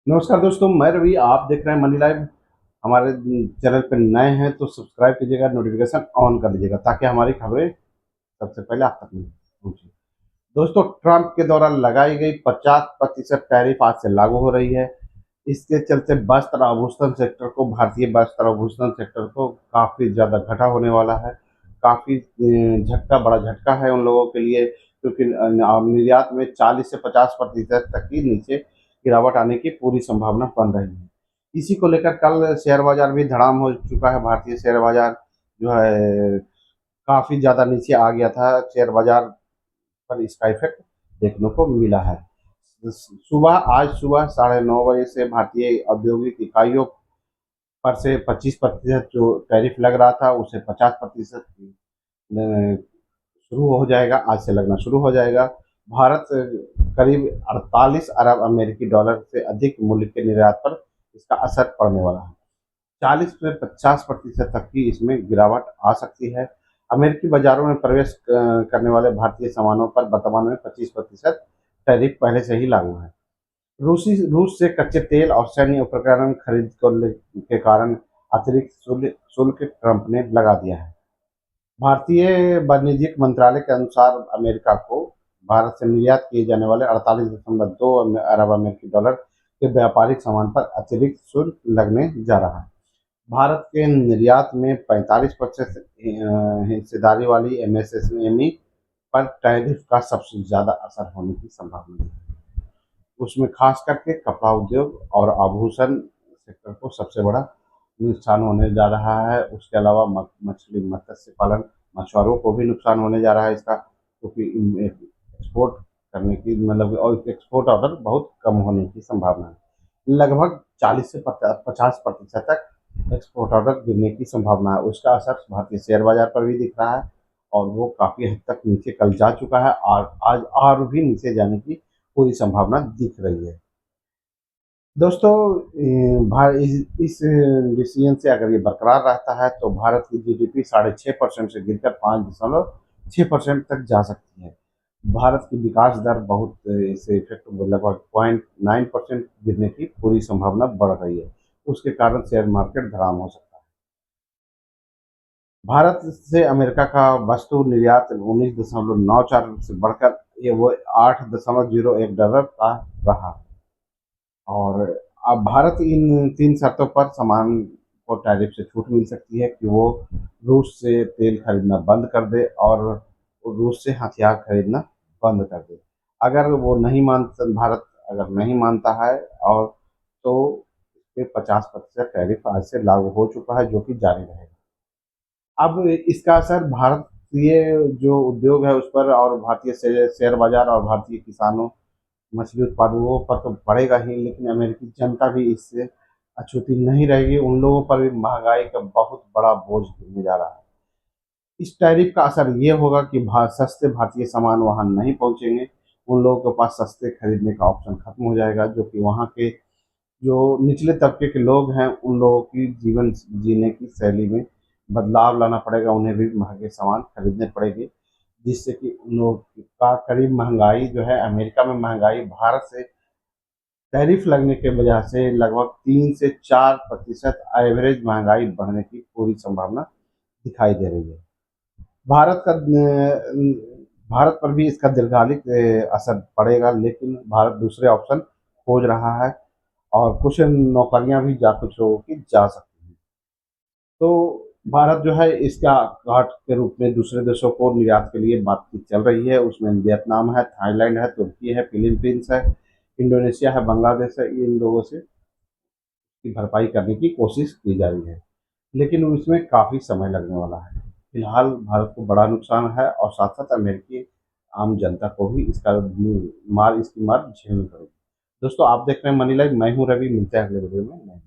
नमस्कार दोस्तों, मैं रवि। आप देख रहे हैं मनी लाइव। हमारे चैनल पे नए हैं तो सब्सक्राइब कीजिएगा, नोटिफिकेशन ऑन कर लीजिएगा ताकि हमारी खबरें सबसे पहले आप तक पहुंचे। दोस्तों, ट्रंप के द्वारा लगाई गई 50% टैरिफ आज से लागू हो रही है। इसके चलते वस्त्र आभूषण सेक्टर को, भारतीय वस्त्र आभूषण सेक्टर को काफ़ी ज़्यादा घाटा होने वाला है। काफ़ी झटका, बड़ा झटका है उन लोगों के लिए, क्योंकि निर्यात में 40 से 50% तक की नीचे गिरावट आने की पूरी संभावना बन रही है। इसी को लेकर कल शेयर बाजार भी धड़ाम हो चुका है। भारतीय शेयर बाजार जो है काफ़ी ज़्यादा नीचे आ गया था। शेयर बाजार पर इसका इफेक्ट देखने को मिला है। आज सुबह 9:30 बजे से भारतीय औद्योगिक इकाइयों पर से 25% जो टैरिफ लग रहा था उसे 50% शुरू हो जाएगा। आज से लगना शुरू हो जाएगा। भारत करीब 48 अरब अमेरिकी डॉलर से अधिक मूल्य के निर्यात पर इसका असर पड़ने वाला है। 40 से 50% तक की इसमें गिरावट आ सकती है। अमेरिकी बाजारों में प्रवेश करने वाले भारतीय सामानों पर वर्तमान में 25% टैरिफ पहले से ही लागू है। रूस से कच्चे तेल और सैन्य उपकरण खरीद के कारण अतिरिक्त शुल्क ट्रंप ने लगा दिया है। भारतीय वाणिज्यिक मंत्रालय के अनुसार अमेरिका को भारत से निर्यात किए जाने वाले 48.2 अरब अमेरिकी डॉलर के व्यापारिक सामान पर अतिरिक्त शुल्क लगने जा रहा है। भारत के निर्यात में 45% हिस्सेदारी वाली एमएसएमई पर टैरिफ का सबसे ज़्यादा असर होने की संभावना है। उसमें खास करके कपड़ा उद्योग और आभूषण सेक्टर को सबसे बड़ा नुकसान होने जा रहा है। उसके अलावा मछली मत्स्य पालन मछुआरों को भी नुकसान होने जा रहा है इसका, क्योंकि एक्सपोर्ट करने की मतलब और एक्सपोर्ट ऑर्डर बहुत कम होने की संभावना है। लगभग 40 से 50% तक एक्सपोर्ट ऑर्डर गिरने की संभावना है। उसका असर भारतीय शेयर बाजार पर भी दिख रहा है और वो काफ़ी हद तक नीचे कल जा चुका है और आज और भी नीचे जाने की पूरी संभावना दिख रही है। दोस्तों, इस डिसीजन से अगर ये बरकरार रहता है तो भारत की जीडीपी 6.5% से गिरकर 5.6% तक जा सकती है। भारत की विकास दर बहुत इससे इफेक्ट लगभग 0.9% गिरने की पूरी संभावना बढ़ रही है। उसके कारण शेयर मार्केट धड़ाम हो सकता है। भारत से अमेरिका का वस्तु निर्यात 19.94 से बढ़कर ये वो 8.01 डॉलर का रहा। और अब भारत इन 3 शर्तों पर सामान को टैरिफ से छूट मिल सकती है कि वो रूस से तेल खरीदना बंद कर दे और रूस से हथियार खरीदना बंद कर दे। अगर वो नहीं मानता, भारत अगर नहीं मानता है और तो इस पे 50% टैरिफ आज से लागू हो चुका है, जो कि जारी रहेगा। अब इसका असर भारतीय जो उद्योग है उस पर और भारतीय शेयर बाजार और भारतीय किसानों, मछली उत्पादकों पर तो पड़ेगा ही, लेकिन अमेरिकी जनता भी इससे अछूती नहीं रहेगी। उन लोगों पर भी महंगाई का बहुत बड़ा बोझ गिरने जा रहा है। इस टैरिफ का असर ये होगा कि सस्ते भारतीय सामान वहाँ नहीं पहुँचेंगे। उन लोगों के पास सस्ते खरीदने का ऑप्शन खत्म हो जाएगा, जो कि वहाँ के जो निचले तबके के लोग हैं उन लोगों की जीवन जीने की शैली में बदलाव लाना पड़ेगा। उन्हें भी महंगे सामान खरीदने पड़ेंगे, जिससे कि उन लोगों का करीब महंगाई जो है, अमेरिका में महंगाई भारत से टैरिफ लगने के वजह से लगभग 3 से 4% एवरेज महंगाई बढ़ने की पूरी संभावना दिखाई दे रही है। भारत का भारत पर भी इसका दीर्घकालिक असर पड़ेगा, लेकिन भारत दूसरे ऑप्शन खोज रहा है और कुछ नौकरियां भी जा कुछ लोगों की जा सकती हैं। तो भारत जो है इसका घाट के रूप में दूसरे देशों को निर्यात के लिए बातचीत चल रही है। उसमें वियतनाम है, थाईलैंड है, तुर्की है, फिलीपींस है, इंडोनेशिया है, बांग्लादेश है। इन लोगों से की भरपाई करने की कोशिश की जा रही है, लेकिन उसमें काफ़ी समय लगने वाला है। फिलहाल भारत को बड़ा नुकसान है और साथ साथ अमेरिकी आम जनता को भी इसकी मार झेलनी पड़ेगी। दोस्तों, आप देख रहे हैं मनी लाइव। मैं हूँ रवि। मिलते हैं अगले वीडियो में।